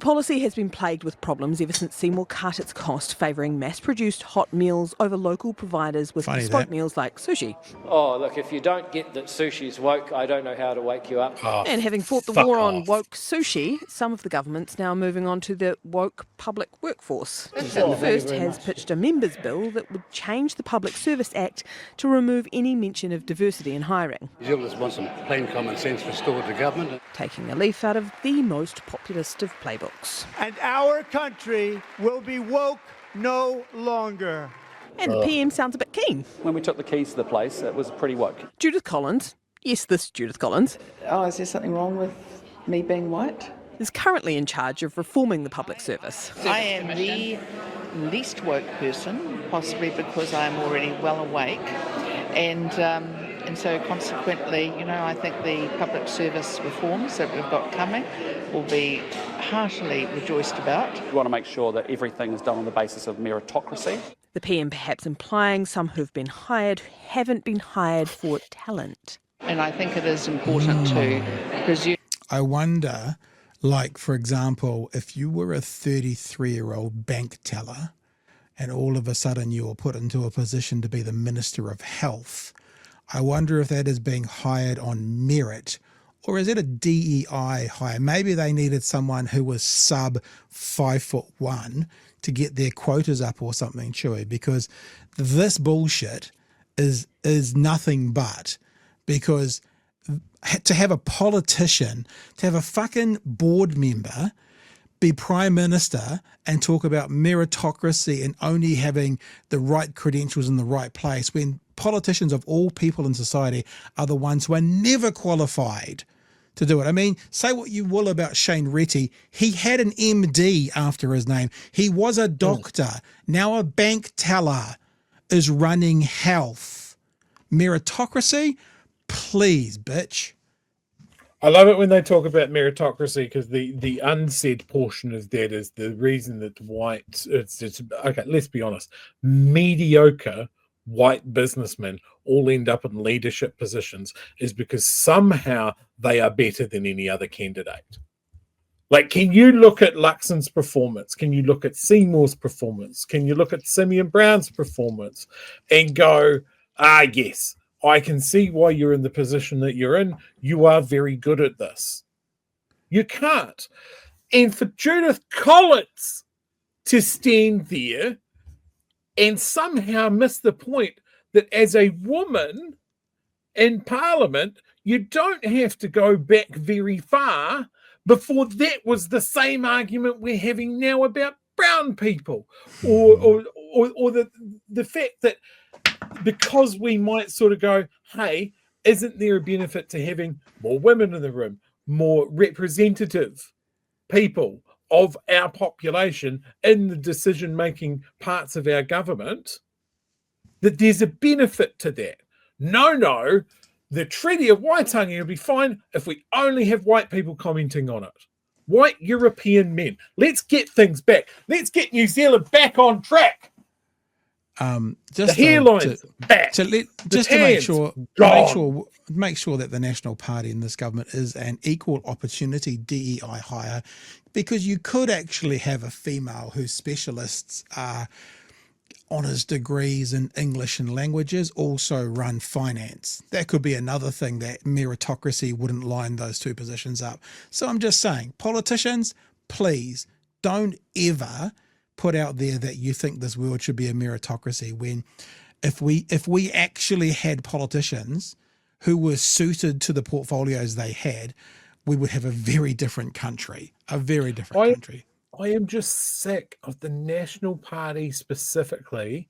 The policy has been plagued with problems ever since Seymour cut its cost, favouring mass-produced hot meals over local providers with bespoke meals like sushi. Oh, look, if you don't get that sushi's woke, I don't know how to wake you up. And having fought the war on woke sushi, some of the government's now moving on to the woke public workforce. New Zealand First has pitched a members' bill that would change the Public Service Act to remove any mention of diversity in hiring. New Zealanders want some plain common sense restored to government. Taking a leaf out of the most populist of playbooks. And our country will be woke no longer. And the PM sounds a bit keen. When we took the keys to the place, it was pretty woke. Judith Collins, yes, this Judith Collins, Oh, is there something wrong with me being white? is currently in charge of reforming the public service. I am the least woke person, possibly because I'm already well awake. And so consequently, I think the public service reforms that we've got coming will be heartily rejoiced about. We want to make sure that everything is done on the basis of meritocracy. The PM perhaps implying some who've been hired haven't been hired for talent. And I think it is important to presume. I wonder, like, for example, if you were a 33-year-old bank teller and all of a sudden you were put into a position to be the Minister of Health, I wonder if that is being hired on merit, or is it a DEI hire? Maybe they needed someone who was sub 5'1" to get their quotas up or something, Chewie, because this bullshit is nothing but, because to have a politician, to have a fucking board member be Prime Minister and talk about meritocracy and only having the right credentials in the right place, when politicians of all people in society are the ones who are never qualified to do it. I mean, say what you will about Shane Retty. He had an MD after his name. He was a doctor. Now a bank teller is running health. Meritocracy? Please, bitch. I love it when they talk about meritocracy, because the unsaid portion of that is the reason that okay, let's be honest, mediocre white businessmen all end up in leadership positions is because somehow they are better than any other candidate. Like, can you look at Luxon's performance? Can you look at Seymour's performance? Can you look at Simeon Brown's performance and go, yes, I can see why you're in the position that you're in. You are very good at this. You can't. And for Judith Collins to stand there and somehow miss the point that as a woman in Parliament, you don't have to go back very far before that was the same argument we're having now about brown people, or the fact that because we might sort of go, hey, isn't there a benefit to having more women in the room, more representative people of our population in the decision-making parts of our government, that there's a benefit to that. No, the Treaty of Waitangi will be fine if we only have white people commenting on it. White European men. Let's get things back. Let's get New Zealand back on track. Just the hairline's back. Just to make sure that the National Party in this government is an equal opportunity DEI hire, because you could actually have a female whose specialists are honours degrees in English and languages also run finance. That could be another thing that meritocracy wouldn't line those two positions up. So I'm just saying, politicians, please don't ever put out there that you think this world should be a meritocracy, when if we actually had politicians who were suited to the portfolios they had, we would have a very different country, country. I am just sick of the National Party specifically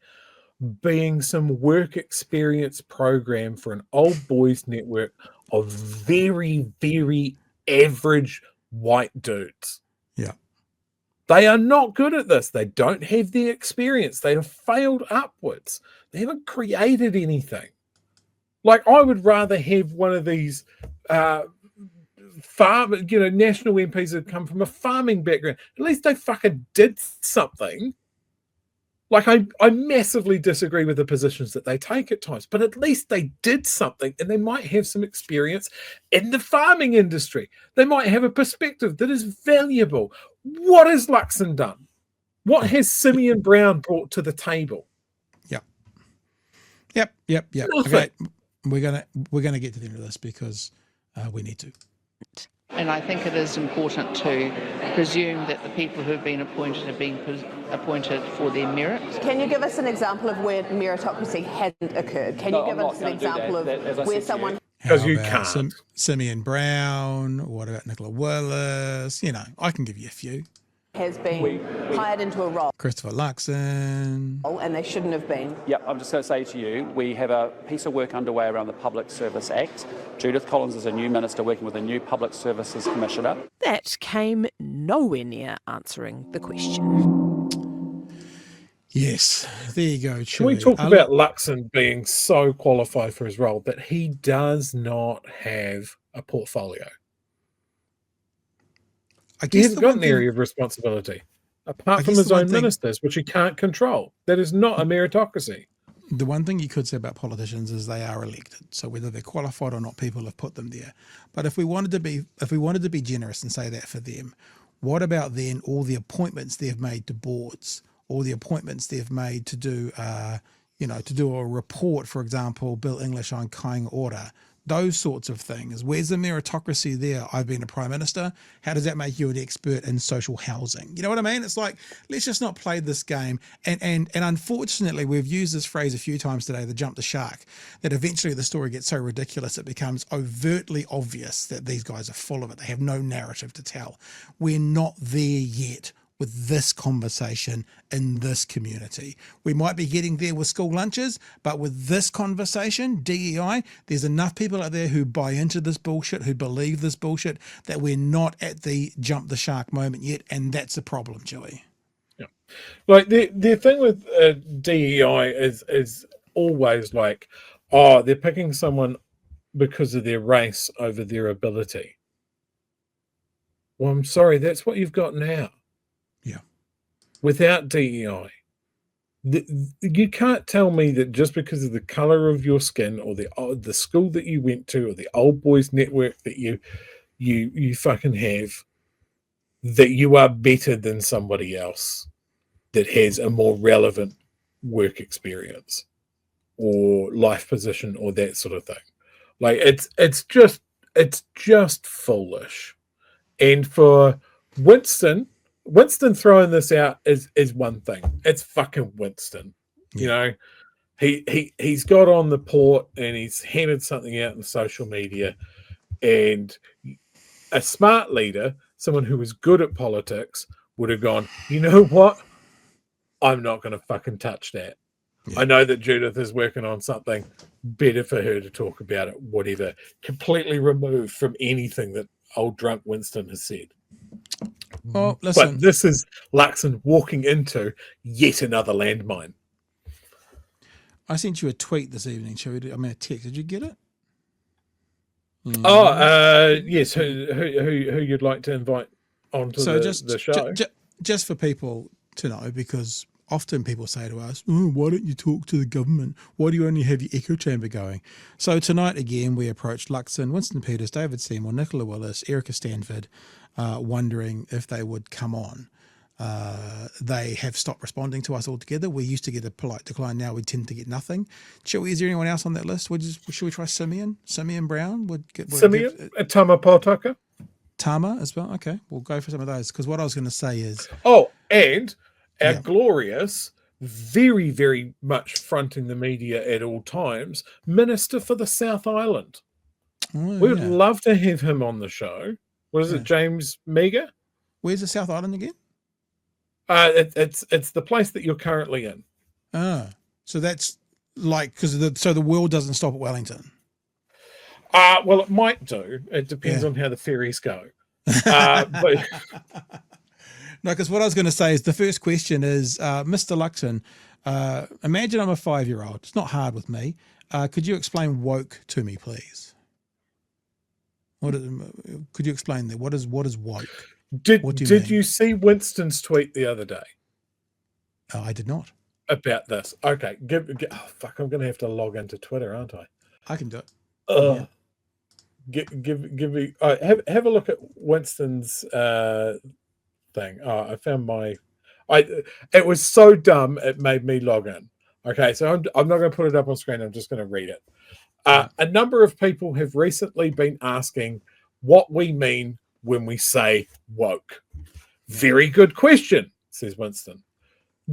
being some work experience program for an old boys network of very, very average white dudes. Yeah. They are not good at this. They don't have the experience. They have failed upwards. They haven't created anything. Like, I would rather have one of these national MPs that come from a farming background. At least they fucking did something. Like, I massively disagree with the positions that they take at times, but at least they did something, and they might have some experience in the farming industry. They might have a perspective that is valuable. What has Luxon done? What has Simeon Brown brought to the table? Yep. Nothing. Okay, we're gonna get to the end of this because we need to. And I think it is important to presume that the people who have been appointed are being appointed for their merit. Can you give us an example of where meritocracy hadn't occurred? Can you give us an example of where someone... Because you about can't. Simeon Brown. What about Nicola Willis? I can give you a few. has been hired into a role Christopher Luxon. and they shouldn't have been? Yeah, I'm just going to say to you, we have a piece of work underway around the Public Service Act. Judith Collins is a new minister working with a new Public Services Commissioner. That came nowhere near answering the question. Yes, there you go, Chewie. Can we talk about Luxon being so qualified for his role that he does not have a portfolio? He hasn't got an area of responsibility, apart from his own ministers, which he can't control. That is not a meritocracy. The one thing you could say about politicians is they are elected. So whether they're qualified or not, people have put them there. But if we wanted to be generous and say that for them, what about then all the appointments they've made to boards, all the appointments they've made to do, to do a report, for example, Bill English on Kaing Order, those sorts of things. Where's the meritocracy there? I've been a prime minister. How does that make you an expert in social housing? You know what I mean? It's like, let's just not play this game. And unfortunately, we've used this phrase a few times today, the jump the shark, that eventually the story gets so ridiculous it becomes overtly obvious that these guys are full of it. They have no narrative to tell. We're not there yet with this conversation in this community. We might be getting there with school lunches, but with this conversation, DEI, there's enough people out there who buy into this bullshit, who believe this bullshit, that we're not at the jump the shark moment yet, and that's a problem, Chewie. Yeah. Like the thing with DEI is always like, oh, they're picking someone because of their race over their ability. Well, I'm sorry, that's what you've got now. Yeah. Without DEI, you can't tell me that just because of the color of your skin or the school that you went to or the old boys network that you fucking have, that you are better than somebody else that has a more relevant work experience or life position or that sort of thing. Like it's just foolish. And for Winston throwing this out is one thing. It's fucking Winston. You know, he's got on the port and he's handed something out in social media, and a smart leader, someone who was good at politics, would have gone, you know what? I'm not going to fucking touch that. Yeah. I know that Judith is working on something better for her to talk about it, whatever, completely removed from anything that old drunk Winston has said. Well, listen. But this is Luxon walking into yet another landmine. I sent you a tweet this evening, Chewie. I mean, a text. Did you get it? Yes. Who you'd like to invite onto the show? Just for people to know, because often people say to us, why don't you talk to the government? Why do you only have your echo chamber going? So tonight, again, we approached Luxon, Winston Peters, David Seymour, Nicola Willis, Erica Stanford, wondering if they would come on. They have stopped responding to us altogether. We used to get a polite decline. Now we tend to get nothing. Chewie, is there anyone else on that list? Should we try Simeon? Simeon Brown? Simeon? Tama Potaka? Tama as well? Okay, we'll go for some of those. Because what I was going to say is... Oh, and our glorious, very, very much fronting the media at all times, Minister for the South Island. We would love to have him on the show. What is it, James Meager? Where's the South Island again? It's the place that you're currently in. So that's like so the world doesn't stop at Wellington. Well, it might do. It depends on how the ferries go. But no, because what I was going to say is the first question is, Mr. Luxon, imagine I'm a 5-year-old. It's not hard with me. Could you explain woke to me, please? Could you explain that? What is woke? Did you see Winston's tweet the other day? I did not. About this. Okay. I'm going to have to log into Twitter, aren't I? I can do it. Give me. Have a look at Winston's thing. Oh, I found my... It was so dumb, it made me log in. Okay, so I'm not going to put it up on screen. I'm just going to read it. A number of people have recently been asking what we mean when we say woke. Very good question, says Winston.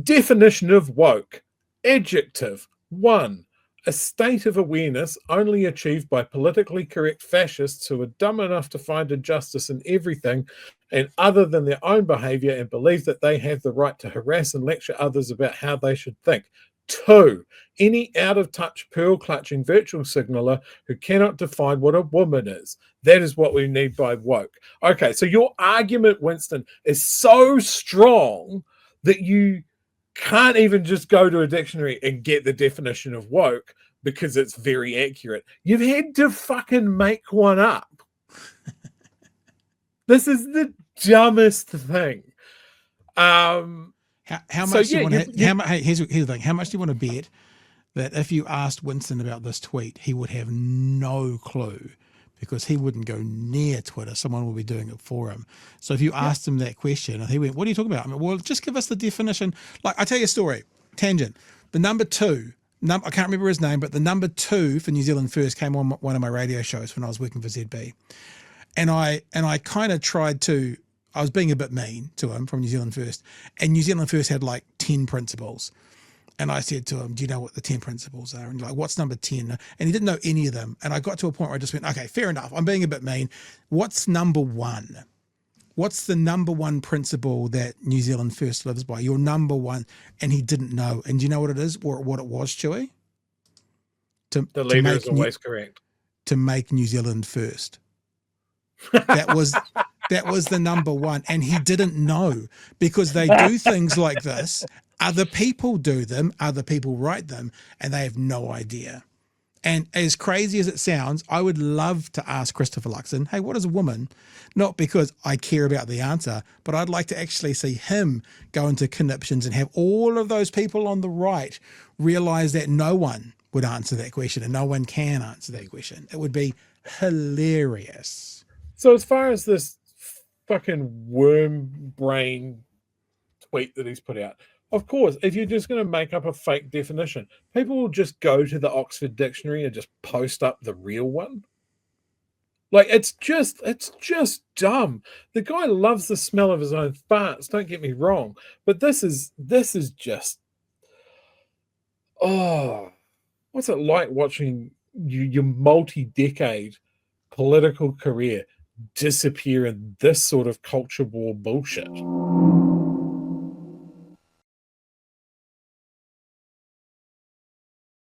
Definition of woke. Adjective. 1. A state of awareness only achieved by politically correct fascists who are dumb enough to find injustice in everything and other than their own behaviour and believe that they have the right to harass and lecture others about how they should think. 2. Any out-of-touch, pearl-clutching virtual signaller who cannot define what a woman is. That is what we need by woke. Okay, so your argument, Winston, is so strong that you can't even just go to a dictionary and get the definition of woke because it's very accurate. You've had to fucking make one up. This is the dumbest thing. How much do you want to? Here's the thing. How much do you want to bet that if you asked Winston about this tweet, he would have no clue because he wouldn't go near Twitter. Someone will be doing it for him. So if you asked him that question and he went, "What are you talking about?" I mean, well, just give us the definition. Like, I tell you a story. Tangent. The number 2. I can't remember his name, but the number 2 for New Zealand First came on one of my radio shows when I was working for ZB, and I kind of tried to. I was being a bit mean to him from New Zealand First, and New Zealand First had like 10 principles. And I said to him, "Do you know what the 10 principles are?" And he's like, "What's number 10? And he didn't know any of them. And I got to a point where I just went, "Okay, fair enough. I'm being a bit mean. What's number 1? What's the number 1 principle that New Zealand First lives by? Your number 1." And he didn't know. And do you know what it is or what it was, Chewie? The leader is always correct. To make New Zealand first. That was the number 1. And he didn't know because they do things like this. Other people do them, other people write them, and they have no idea. And as crazy as it sounds, I would love to ask Christopher Luxon, "Hey, what is a woman?" Not because I care about the answer, but I'd like to actually see him go into conniptions and have all of those people on the right realize that no one would answer that question and no one can answer that question. It would be hilarious. So as far as this fucking worm brain tweet that he's put out, of course, if you're just going to make up a fake definition, people will just go to the Oxford Dictionary and just post up the real one. Like, it's just dumb. The guy loves the smell of his own farts, don't get me wrong. But this is just, what's it like watching your multi-decade political career disappear in this sort of culture war bullshit?